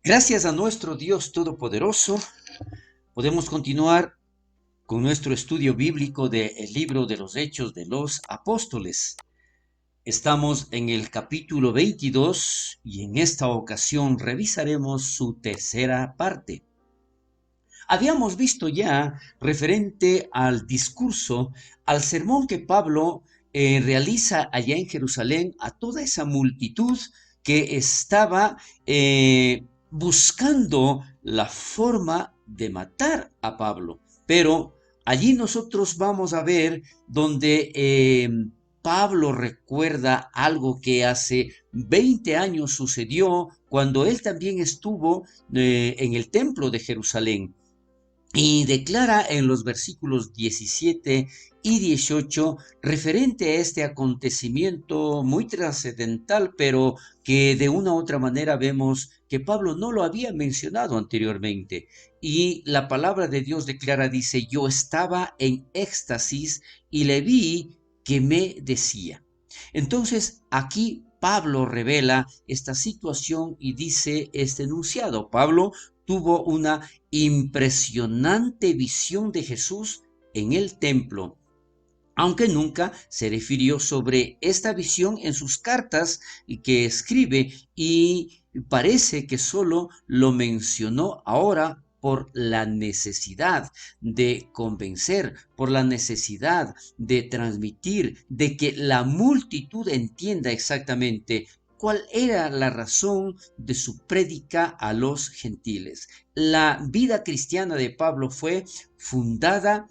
Gracias a nuestro Dios Todopoderoso, podemos continuar con nuestro estudio bíblico del libro de los Hechos de los Apóstoles. Estamos en el capítulo 22 y en esta ocasión revisaremos su tercera parte. Habíamos visto ya referente al discurso, al sermón que Pablo realiza allá en Jerusalén a toda esa multitud que estaba buscando la forma de matar a Pablo. Pero allí nosotros vamos a ver donde Pablo recuerda algo que hace 20 años sucedió cuando él también estuvo en el templo de Jerusalén. Y declara en los versículos 17 y 18 referente a este acontecimiento muy trascendental, pero que de una u otra manera vemos que Pablo no lo había mencionado anteriormente. Y la palabra de Dios declara, dice, yo estaba en éxtasis y le vi que me decía. Entonces aquí Pablo revela esta situación y dice este enunciado. Pablo tuvo una impresionante visión de Jesús en el templo, aunque nunca se refirió sobre esta visión en sus cartas que escribe, y parece que solo lo mencionó ahora por la necesidad de convencer, por la necesidad de transmitir, de que la multitud entienda exactamente cuál era la razón de su prédica a los gentiles. La vida cristiana de Pablo fue fundada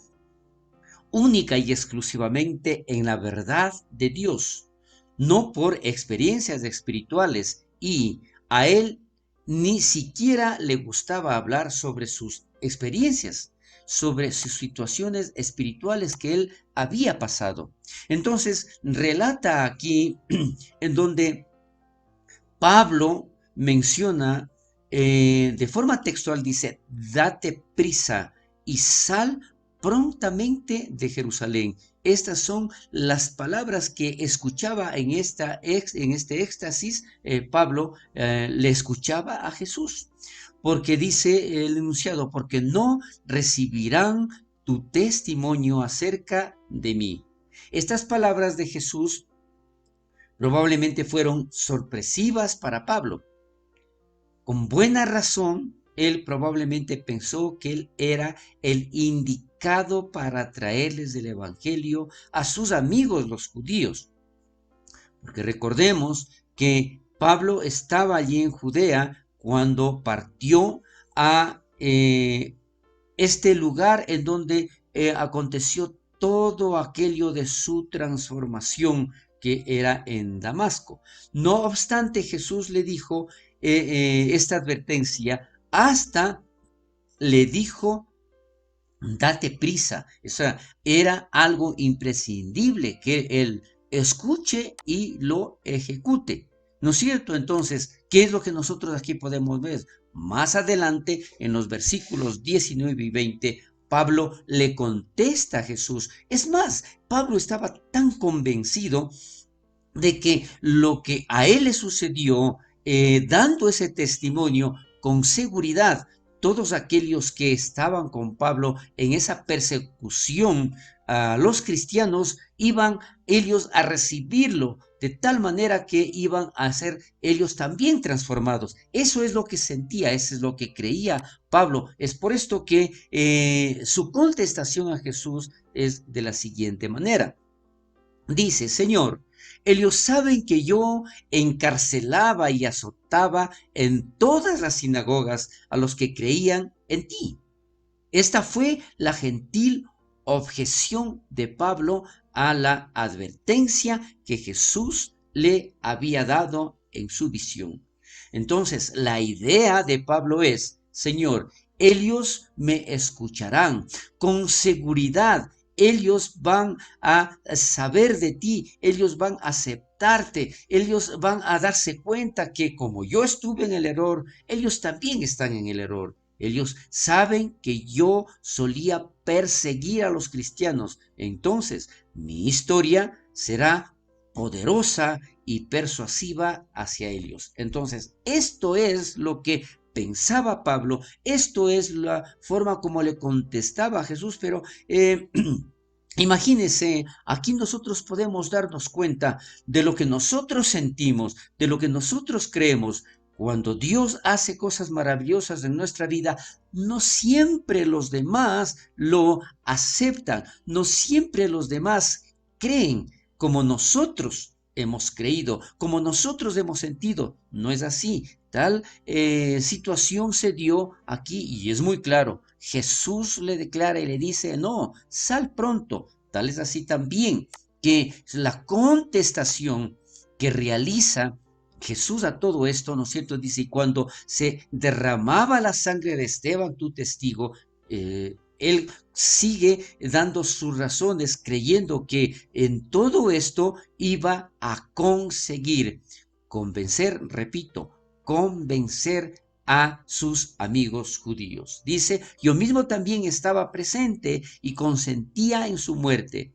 única y exclusivamente en la verdad de Dios, no por experiencias espirituales, y a él ni siquiera le gustaba hablar sobre sus experiencias, sobre sus situaciones espirituales que él había pasado. Entonces, relata aquí en donde Pablo menciona de forma textual, dice, date prisa y sal prontamente de Jerusalén. Estas son las palabras que escuchaba en este éxtasis. Pablo le escuchaba a Jesús, porque dice el enunciado, porque no recibirán tu testimonio acerca de mí. Estas palabras de Jesús probablemente fueron sorpresivas para Pablo. Con buena razón, él probablemente pensó que él era el indicado para traerles el evangelio a sus amigos los judíos. Porque recordemos que Pablo estaba allí en Judea cuando partió a este lugar en donde aconteció todo aquello de su transformación, que era en Damasco. No obstante, Jesús le dijo esta advertencia, hasta le dijo, date prisa. O sea, era algo imprescindible que él escuche y lo ejecute. ¿No es cierto? Entonces, ¿qué es lo que nosotros aquí podemos ver? Más adelante, en los versículos 19 y 20, Pablo le contesta a Jesús. Es más, Pablo estaba tan convencido de que lo que a él le sucedió, dando ese testimonio con seguridad, todos aquellos que estaban con Pablo en esa persecución a los cristianos, iban ellos a recibirlo de tal manera que iban a ser ellos también transformados. Eso es lo que sentía, eso es lo que creía Pablo. Es por esto que su contestación a Jesús es de la siguiente manera. Dice, Señor, ellos saben que yo encarcelaba y azotaba en todas las sinagogas a los que creían en ti. Esta fue la gentil objeción de Pablo a la advertencia que Jesús le había dado en su visión. Entonces, la idea de Pablo es, Señor, ellos me escucharán con seguridad. Ellos van a saber de ti, ellos van a aceptarte, ellos van a darse cuenta que como yo estuve en el error, ellos también están en el error. Ellos saben que yo solía perseguir a los cristianos. Entonces, mi historia será poderosa y persuasiva hacia ellos. Entonces, esto es lo que pensaba Pablo. Esto es la forma como le contestaba a Jesús, pero imagínense, aquí nosotros podemos darnos cuenta de lo que nosotros sentimos, de lo que nosotros creemos. Cuando Dios hace cosas maravillosas en nuestra vida, no siempre los demás lo aceptan, no siempre los demás creen como nosotros hemos creído, como nosotros hemos sentido. No es así. Tal situación se dio aquí y es muy claro. Jesús le declara y le dice, no, sal pronto. Tal es así también que la contestación que realiza Jesús a todo esto, ¿no es cierto? Dice, y cuando se derramaba la sangre de Esteban, tu testigo, él sigue dando sus razones, creyendo que en todo esto iba a conseguir convencer, repito, convencer a sus amigos judíos. Dice, yo mismo también estaba presente y consentía en su muerte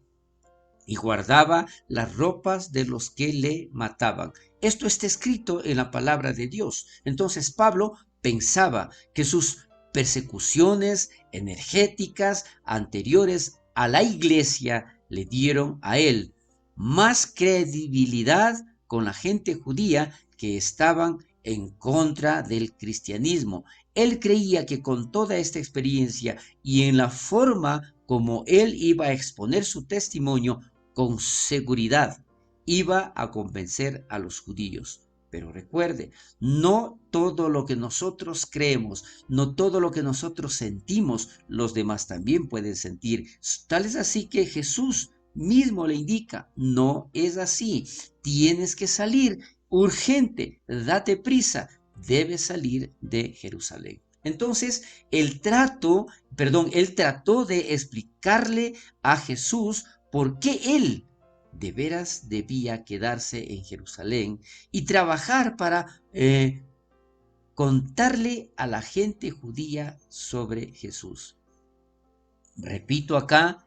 y guardaba las ropas de los que le mataban. Esto está escrito en la palabra de Dios. Entonces Pablo pensaba que sus persecuciones energéticas anteriores a la iglesia le dieron a él más credibilidad con la gente judía que estaban en contra del cristianismo. Él creía que con toda esta experiencia y en la forma como él iba a exponer su testimonio, con seguridad iba a convencer a los judíos. Pero recuerde, no todo lo que nosotros creemos, no todo lo que nosotros sentimos, los demás también pueden sentir. Tal es así que Jesús mismo le indica, no es así, tienes que salir urgente, date prisa, debes salir de Jerusalén. Entonces, él trató de explicarle a Jesús por qué él de veras debía quedarse en Jerusalén y trabajar para contarle a la gente judía sobre Jesús. Repito acá,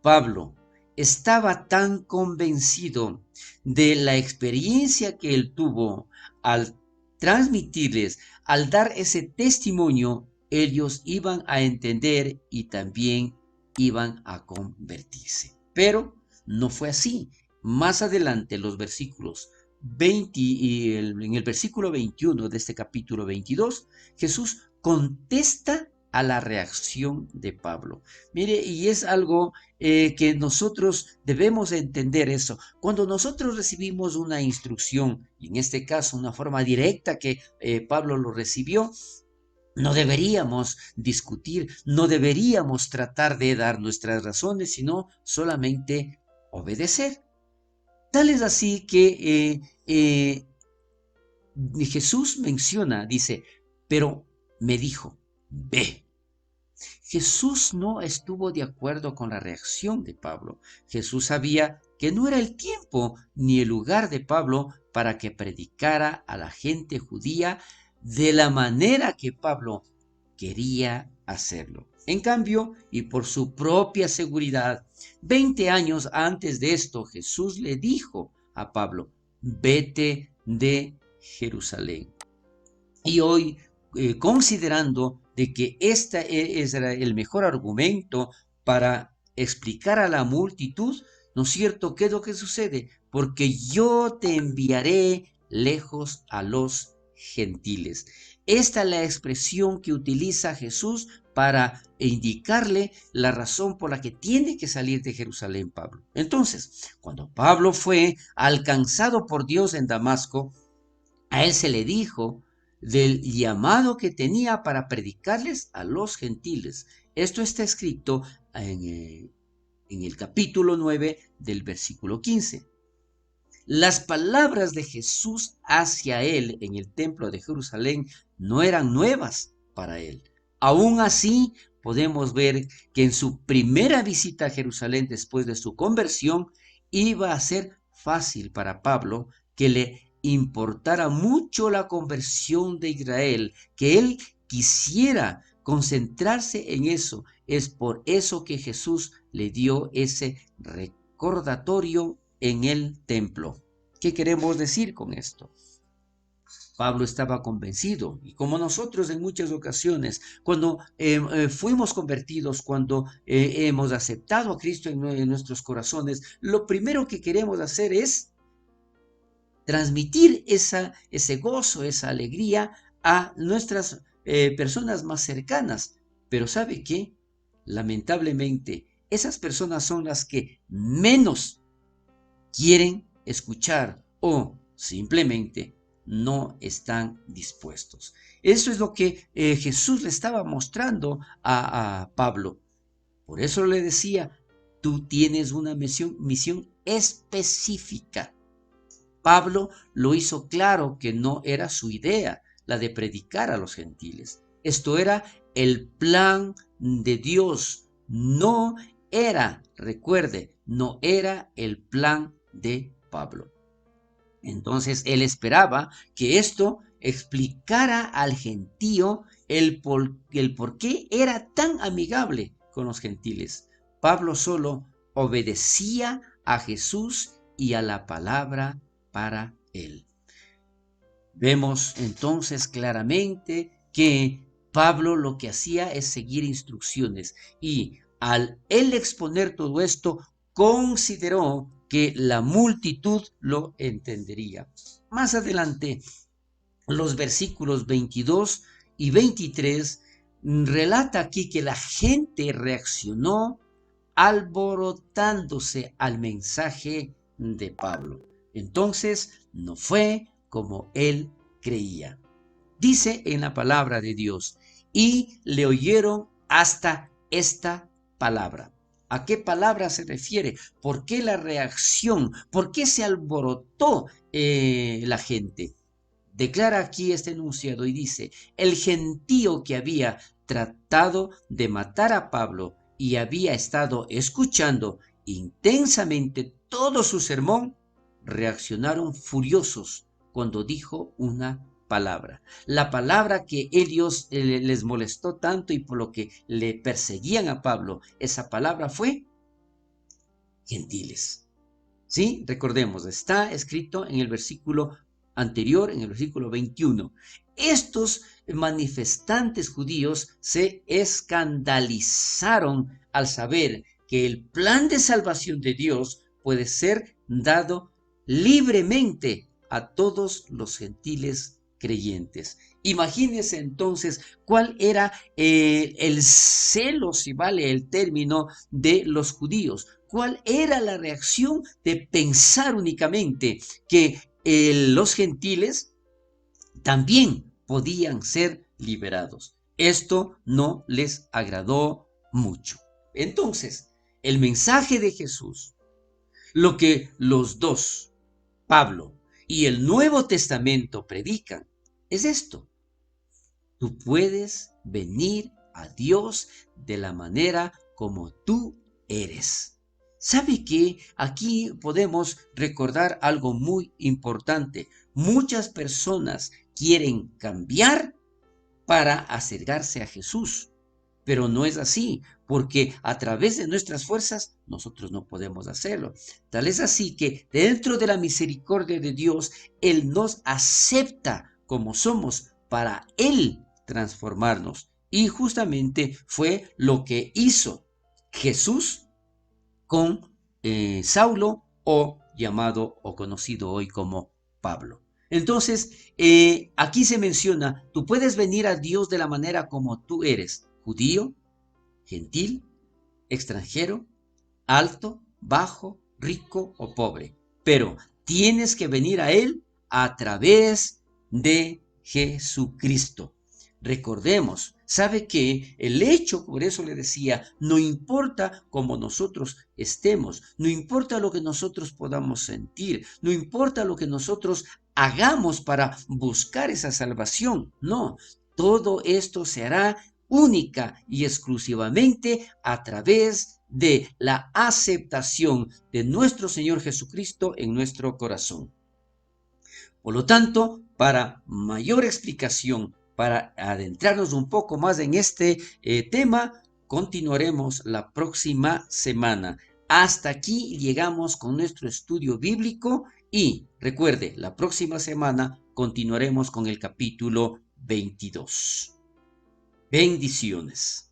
Pablo estaba tan convencido de la experiencia que él tuvo al transmitirles, al dar ese testimonio, ellos iban a entender y también iban a convertirse. Pero no fue así. Más adelante, los versículos 20 y en el versículo 21 de este capítulo 22, Jesús contesta a la reacción de Pablo. Mire, y es algo que nosotros debemos entender eso. Cuando nosotros recibimos una instrucción, y en este caso una forma directa que Pablo lo recibió, no deberíamos discutir, no deberíamos tratar de dar nuestras razones, sino solamente obedecer. Tal es así que Jesús menciona, dice, pero me dijo, ve. Jesús no estuvo de acuerdo con la reacción de Pablo. Jesús sabía que no era el tiempo ni el lugar de Pablo para que predicara a la gente judía de la manera que Pablo quería hacerlo. En cambio, y por su propia seguridad, 20 años antes de esto, Jesús le dijo a Pablo, vete de Jerusalén. Y hoy, considerando de que este es el mejor argumento para explicar a la multitud, ¿no es cierto? ¿Qué es lo que sucede? Porque yo te enviaré lejos a los gentiles. Esta es la expresión que utiliza Jesús para indicarle la razón por la que tiene que salir de Jerusalén Pablo. Entonces, cuando Pablo fue alcanzado por Dios en Damasco, a él se le dijo del llamado que tenía para predicarles a los gentiles. Esto está escrito en el capítulo 9 del versículo 15. Las palabras de Jesús hacia él en el templo de Jerusalén no eran nuevas para él. Aún así, podemos ver que en su primera visita a Jerusalén después de su conversión, iba a ser fácil para Pablo que le importara mucho la conversión de Israel, que él quisiera concentrarse en eso. Es por eso que Jesús le dio ese recordatorio en el templo. ¿Qué queremos decir con esto? Pablo estaba convencido, y como nosotros en muchas ocasiones, cuando fuimos convertidos, cuando hemos aceptado a Cristo en nuestros corazones, lo primero que queremos hacer es transmitir ese gozo, esa alegría a nuestras personas más cercanas. Pero ¿sabe qué? Lamentablemente, esas personas son las que menos quieren escuchar o simplemente no están dispuestos. Eso es lo que Jesús le estaba mostrando a Pablo. Por eso le decía, tú tienes una misión específica. Pablo lo hizo claro que no era su idea la de predicar a los gentiles. Esto era el plan de Dios. No era, recuerde, no era el plan de Pablo. Entonces él esperaba que esto explicara al gentío el por qué era tan amigable con los gentiles. Pablo solo obedecía a Jesús y a la palabra para él. Vemos entonces claramente que Pablo lo que hacía es seguir instrucciones y al él exponer todo esto, consideró que la multitud lo entendería. Más adelante, los versículos 22 y 23 relata aquí que la gente reaccionó alborotándose al mensaje de Pablo. Entonces no fue como él creía. Dice en la palabra de Dios, y le oyeron hasta esta palabra. ¿A qué palabra se refiere? ¿Por qué la reacción? ¿Por qué se alborotó la gente? Declara aquí este enunciado y dice, el gentío que había tratado de matar a Pablo y había estado escuchando intensamente todo su sermón, reaccionaron furiosos cuando dijo una palabra. La palabra que ellos les molestó tanto y por lo que le perseguían a Pablo, esa palabra fue gentiles. ¿Sí? Recordemos, está escrito en el versículo anterior, en el versículo 21. Estos manifestantes judíos se escandalizaron al saber que el plan de salvación de Dios puede ser dado libremente a todos los gentiles creyentes. Imagínense entonces cuál era el celo, si vale el término, de los judíos. ¿Cuál era la reacción de pensar únicamente que los gentiles también podían ser liberados? Esto no les agradó mucho. Entonces, el mensaje de Jesús, lo que los dos, Pablo y el Nuevo Testamento predican, es esto. Tú puedes venir a Dios de la manera como tú eres. ¿Sabe qué? Aquí podemos recordar algo muy importante. Muchas personas quieren cambiar para acercarse a Jesús, pero no es así, porque a través de nuestras fuerzas nosotros no podemos hacerlo. Tal es así que dentro de la misericordia de Dios, Él nos acepta como somos para Él transformarnos. Y justamente fue lo que hizo Jesús con Saulo, o llamado o conocido hoy como Pablo. Entonces, aquí se menciona, tú puedes venir a Dios de la manera como tú eres, judío, gentil, extranjero, alto, bajo, rico o pobre, pero tienes que venir a Él a través de Jesucristo. Recordemos, sabe que el hecho, por eso le decía, no importa cómo nosotros estemos, no importa lo que nosotros podamos sentir, no importa lo que nosotros hagamos para buscar esa salvación, no, todo esto se hará única y exclusivamente a través de la aceptación de nuestro Señor Jesucristo en nuestro corazón. Por lo tanto, para mayor explicación, para adentrarnos un poco más en este tema, continuaremos la próxima semana. Hasta aquí llegamos con nuestro estudio bíblico y recuerde, la próxima semana continuaremos con el capítulo 22. Bendiciones.